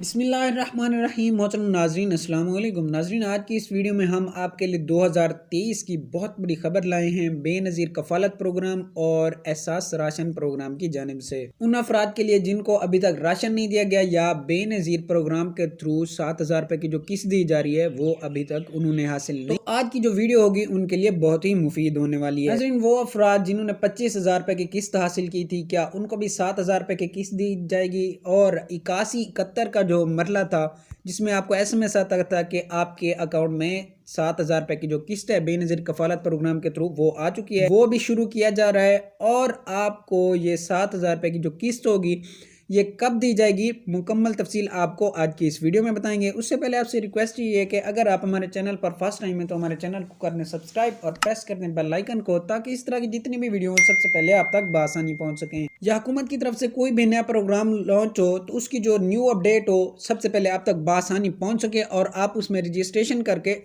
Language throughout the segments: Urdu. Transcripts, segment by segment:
بسم اللہ الرحمن الرحیم۔ محترم ناظرین السلام علیکم۔ ناظرین، آج کی اس ویڈیو میں ہم آپ کے لیے 2023 کی بہت بڑی خبر لائے ہیں بے نظیر کفالت پروگرام اور احساس راشن پروگرام کی جانب سے ان افراد کے لیے جن کو ابھی تک راشن نہیں دیا گیا یا بے نظیر پروگرام کے تھرو 7,000 روپے کی جو قسط دی جا رہی ہے وہ ابھی تک انہوں نے حاصل نہیں۔ تو آج کی جو ویڈیو ہوگی ان کے لیے بہت ہی مفید ہونے والی ہے۔ ناظرین، وہ افراد جنہوں نے 25,000 روپے کی قسط حاصل کی تھی، کیا ان کو بھی 7,000 روپے کی قسط دی جائے گی؟ اور 81-71 کا جو مرحلہ تھا جس میں آپ کو ایس ایم ایس آتا تھا کہ آپ کے اکاؤنٹ میں 7,000 روپے کی جو قسط ہے بے نظیر کفالت پروگرام کے تھرو وہ آ چکی ہے، وہ بھی شروع کیا جا رہا ہے۔ اور آپ کو یہ 7,000 روپے کی جو قسط ہوگی یہ کب دی جائے گی، مکمل تفصیل آپ کو آج کی اس ویڈیو میں بتائیں گے۔ اس سے پہلے آپ سے ریکویسٹ یہ ہے کہ اگر آپ ہمارے چینل پر فرسٹ ٹائم ہیں تو ہمارے چینل کو کرنے سبسکرائب اور پریس کرنے بیل آئیکن کو، تاکہ اس طرح کی جتنی بھی ویڈیو سب سے پہلے آپ تک بآسانی پہنچ سکیں۔ یا حکومت کی طرف سے کوئی بھی نیا پروگرام لانچ ہو تو اس کی جو نیو اپڈیٹ ہو سب سے پہلے آپ تک بآسانی پہنچ سکے اور آپ اس میں رجسٹریشن کر کے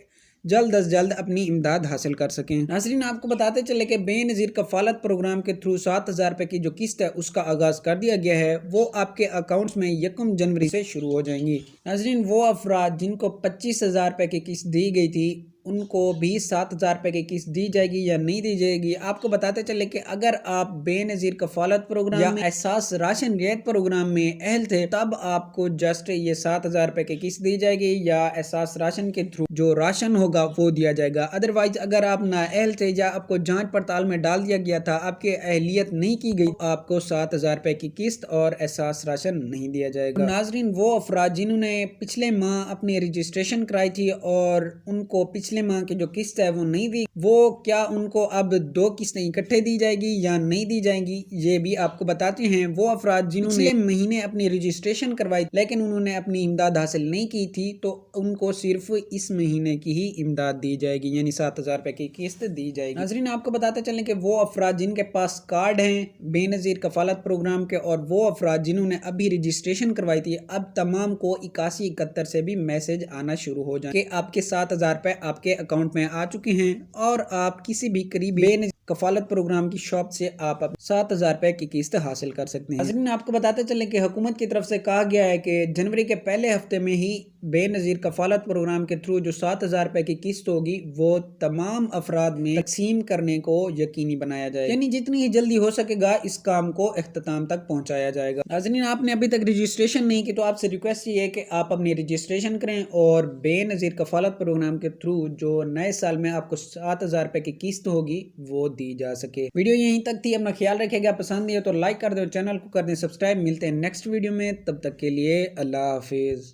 جلد از جلد اپنی امداد حاصل کر سکیں۔ ناظرین، آپ کو بتاتے چلے کہ بے نظیر کفالت پروگرام کے تھرو 7,000 روپے کی جو قسط ہے اس کا آغاز کر دیا گیا ہے، وہ آپ کے اکاؤنٹس میں 1 جنوری سے شروع ہو جائیں گی۔ ناظرین، وہ افراد جن کو 25,000 روپے کی قسط دی گئی تھی ان کو بھی 7,000 روپے کی قسط دی جائے گی یا نہیں دی جائے گی؟ آپ کو بتاتے چلے کہ اگر آپ بے نظیر کفالت پروگرام یا احساس راشن رعایت پروگرام میں اہل تھے تب آپ کو جسٹ یہ 7,000 روپے کی قسط دی جائے گی یا احساس راشن کے تھرو جو راشن ہوگا وہ دیا جائے گا۔ ادروائز اگر آپ نااہل تھے یا آپ کو جانچ پڑتال میں ڈال دیا گیا تھا، آپ کی اہلیت نہیں کی گئی، آپ کو 7,000 روپے کی قسط اور احساس راشن نہیں دیا جائے گا۔ ناظرین، وہ افراد جنہوں نے پچھلے ماہ اپنی رجسٹریشن کرائی تھی اور ان کو پچھلے ماہ کی جو قسط ہے وہ نہیں دی، وہ کیا ان کو اب 2 قسطیں اکٹھے دی جائے گی یا نہیں دی جائیں گی، یہ بھی آپ کو بتاتے ہیں۔ وہ افراد جنہوں نے پچھلے مہینے اپنی رجسٹریشن کروائی لیکن انہوں نے اپنی امداد حاصل نہیں کی تھی تو ان کو صرف اس مہینے کی ہی امداد دی جائے گی، یعنی 7,000 روپے کی قسط دی جائے گی۔ ناظرین، آپ کو بتاتے چلیں کہ وہ افراد جن کے پاس کارڈ ہیں بے نظیر کفالت پروگرام کے اور وہ افراد جنہوں نے ابھی رجسٹریشن کروائی تھی، اب تمام کو 81-71 سے بھی میسج آنا شروع ہو جائیں کہ آپ کے 7,000 روپے آپ کے اکاؤنٹ میں آ چکے ہیں اور آپ کسی بھی قریبی بے نظیر کفالت پروگرام کی شاپ سے آپ 7,000 روپے کی قسط حاصل کر سکتے ہیں۔ ناظرین، آپ کو بتاتے چلیں کہ حکومت کی طرف سے کہا گیا ہے کہ جنوری کے پہلے ہفتے میں ہی بے نظیر کفالت پروگرام کے تھرو جو 7,000 روپے کی قسط ہوگی وہ تمام افراد میں تقسیم کرنے کو یقینی بنایا جائے گا، یعنی جتنی ہی جلدی ہو سکے گا اس کام کو اختتام تک پہنچایا جائے گا۔ ناظرین، آپ نے ابھی تک رجسٹریشن نہیں کی تو آپ سے ریکویسٹ یہ ہے کہ آپ اپنی رجسٹریشن کریں اور بے نظیر کفالت پروگرام کے تھرو جو نئے سال میں آپ کو 7,000 روپے کی قسط ہوگی وہ دی جا سکے۔ ویڈیو یہیں تک تھی، اپنا خیال رکھے گا، پسند ہے تو لائک کر دیں، چینل کو کر دیں سبسکرائب۔ ملتے ہیں نیکسٹ ویڈیو میں، تب تک کے لیے اللہ حافظ۔